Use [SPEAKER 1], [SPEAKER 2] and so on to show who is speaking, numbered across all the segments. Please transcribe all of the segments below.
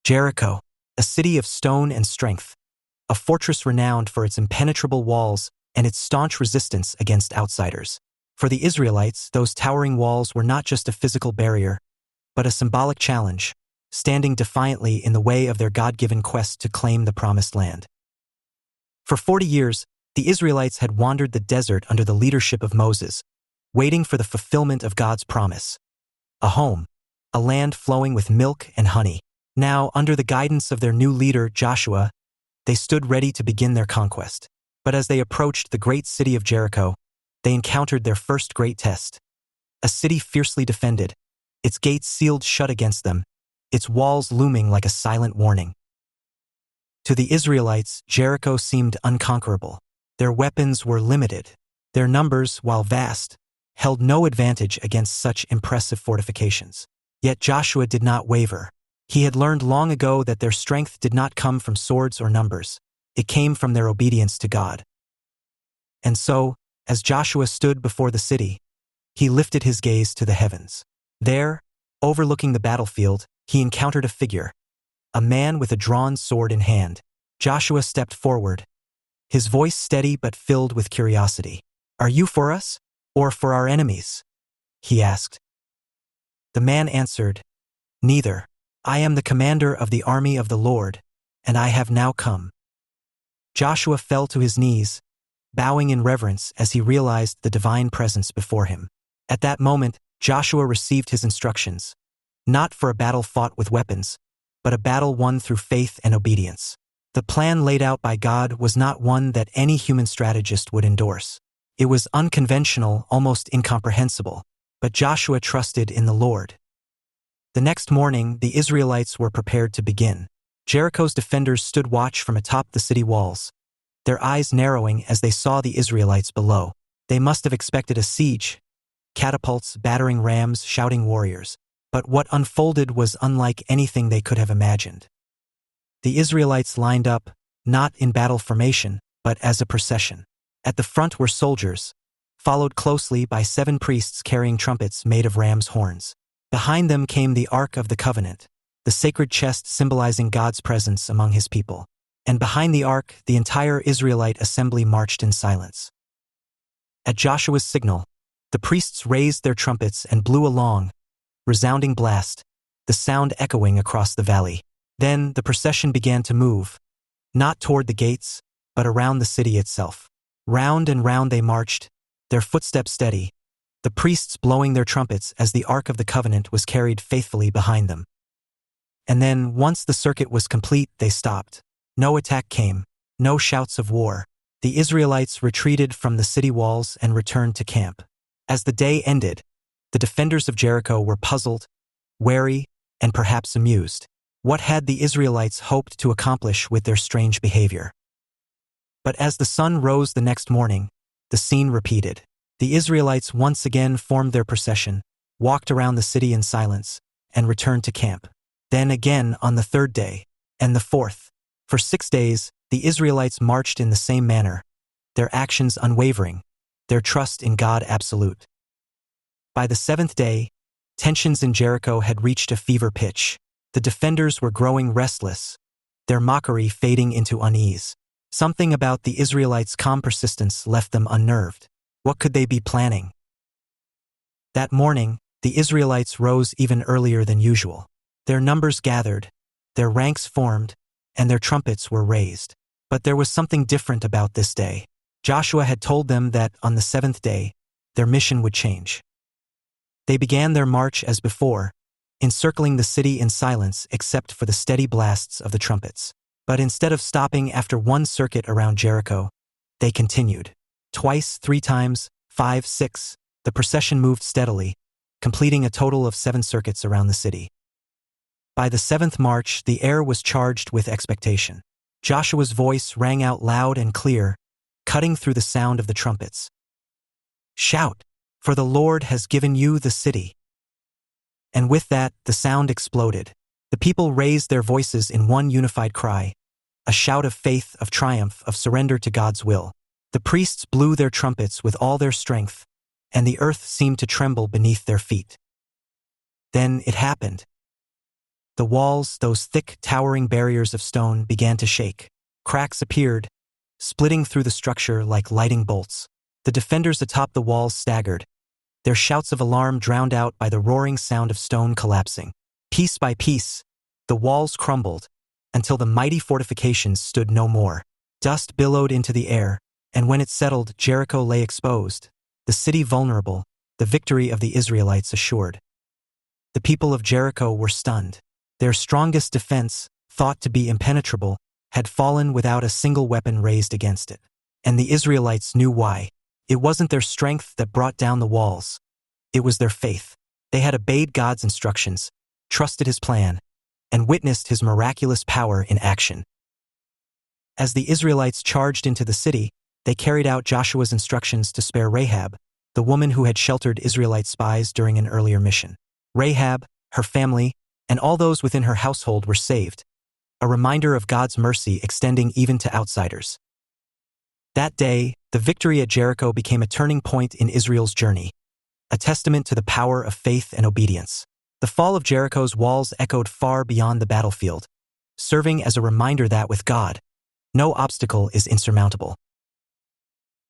[SPEAKER 1] Jericho, a city of stone and strength, a fortress renowned for its impenetrable walls and its staunch resistance against outsiders. For the Israelites, those towering walls were not just a physical barrier, but a symbolic challenge, standing defiantly in the way of their God-given quest to claim the Promised Land. For 40 years, the Israelites had wandered the desert under the leadership of Moses, waiting for the fulfillment of God's promise. A home, a land flowing with milk and honey. Now, under the guidance of their new leader, Joshua, they stood ready to begin their conquest. But as they approached the great city of Jericho, they encountered their first great test. A city fiercely defended, its gates sealed shut against them, its walls looming like a silent warning. To the Israelites, Jericho seemed unconquerable. Their weapons were limited. Their numbers, while vast, held no advantage against such impressive fortifications. Yet Joshua did not waver. He had learned long ago that their strength did not come from swords or numbers. It came from their obedience to God. And so, as Joshua stood before the city, he lifted his gaze to the heavens. There, overlooking the battlefield, he encountered a figure, a man with a drawn sword in hand. Joshua stepped forward, his voice steady but filled with curiosity. "Are you for us, or for our enemies?" he asked. The man answered, "Neither. I am the commander of the army of the Lord, and I have now come." Joshua fell to his knees, bowing in reverence as he realized the divine presence before him. At that moment, Joshua received his instructions, not for a battle fought with weapons, but a battle won through faith and obedience. The plan laid out by God was not one that any human strategist would endorse. It was unconventional, almost incomprehensible, but Joshua trusted in the Lord. The next morning, the Israelites were prepared to begin. Jericho's defenders stood watch from atop the city walls, their eyes narrowing as they saw the Israelites below. They must have expected a siege, catapults, battering rams, shouting warriors. But what unfolded was unlike anything they could have imagined. The Israelites lined up, not in battle formation, but as a procession. At the front were soldiers, followed closely by 7 priests carrying trumpets made of ram's horns. Behind them came the Ark of the Covenant, the sacred chest symbolizing God's presence among his people. And behind the Ark, the entire Israelite assembly marched in silence. At Joshua's signal, the priests raised their trumpets and blew a long, resounding blast, the sound echoing across the valley. Then the procession began to move, not toward the gates, but around the city itself. Round and round they marched, their footsteps steady, the priests blowing their trumpets as the Ark of the Covenant was carried faithfully behind them. And then, once the circuit was complete, they stopped. No attack came, no shouts of war. The Israelites retreated from the city walls and returned to camp. As the day ended, the defenders of Jericho were puzzled, wary, and perhaps amused. What had the Israelites hoped to accomplish with their strange behavior? But as the sun rose the next morning, the scene repeated. The Israelites once again formed their procession, walked around the city in silence, and returned to camp. Then again on the 3rd day, and the 4th. For 6 days, the Israelites marched in the same manner, their actions unwavering, their trust in God absolute. By the 7th day, tensions in Jericho had reached a fever pitch. The defenders were growing restless, their mockery fading into unease. Something about the Israelites' calm persistence left them unnerved. What could they be planning? That morning, the Israelites rose even earlier than usual. Their numbers gathered, their ranks formed, and their trumpets were raised. But there was something different about this day. Joshua had told them that on the 7th day, their mission would change. They began their march as before, encircling the city in silence except for the steady blasts of the trumpets. But instead of stopping after one circuit around Jericho, they continued. Twice, 3 times, 5, 6, the procession moved steadily, completing a total of 7 circuits around the city. By the 7th march, the air was charged with expectation. Joshua's voice rang out loud and clear, cutting through the sound of the trumpets. "Shout, for the Lord has given you the city." And with that, the sound exploded. The people raised their voices in one unified cry, a shout of faith, of triumph, of surrender to God's will. The priests blew their trumpets with all their strength, and the earth seemed to tremble beneath their feet. Then it happened. The walls, those thick, towering barriers of stone, began to shake. Cracks appeared, splitting through the structure like lightning bolts. The defenders atop the walls staggered, their shouts of alarm drowned out by the roaring sound of stone collapsing. Piece by piece, the walls crumbled, until the mighty fortifications stood no more. Dust billowed into the air, and when it settled, Jericho lay exposed, the city vulnerable, the victory of the Israelites assured. The people of Jericho were stunned. Their strongest defense, thought to be impenetrable, had fallen without a single weapon raised against it. And the Israelites knew why. It wasn't their strength that brought down the walls. It was their faith. They had obeyed God's instructions, trusted His plan, and witnessed His miraculous power in action. As the Israelites charged into the city, they carried out Joshua's instructions to spare Rahab, the woman who had sheltered Israelite spies during an earlier mission. Rahab, her family, and all those within her household were saved, a reminder of God's mercy extending even to outsiders. That day, the victory at Jericho became a turning point in Israel's journey, a testament to the power of faith and obedience. The fall of Jericho's walls echoed far beyond the battlefield, serving as a reminder that with God, no obstacle is insurmountable.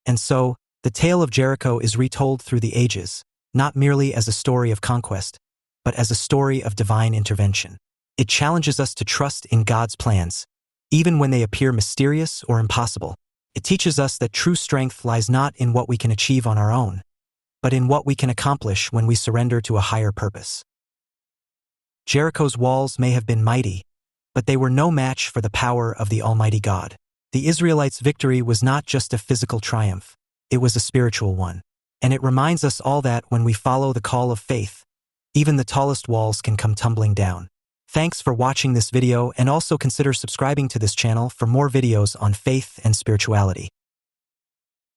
[SPEAKER 1] And so, the tale of Jericho is retold through the ages, not merely as a story of conquest, but as a story of divine intervention. It challenges us to trust in God's plans, even when they appear mysterious or impossible. It teaches us that true strength lies not in what we can achieve on our own, but in what we can accomplish when we surrender to a higher purpose. Jericho's walls may have been mighty, but they were no match for the power of the Almighty God. The Israelites' victory was not just a physical triumph, it was a spiritual one. And it reminds us all that when we follow the call of faith, even the tallest walls can come tumbling down. Thanks for watching this video, and also consider subscribing to this channel for more videos on faith and spirituality.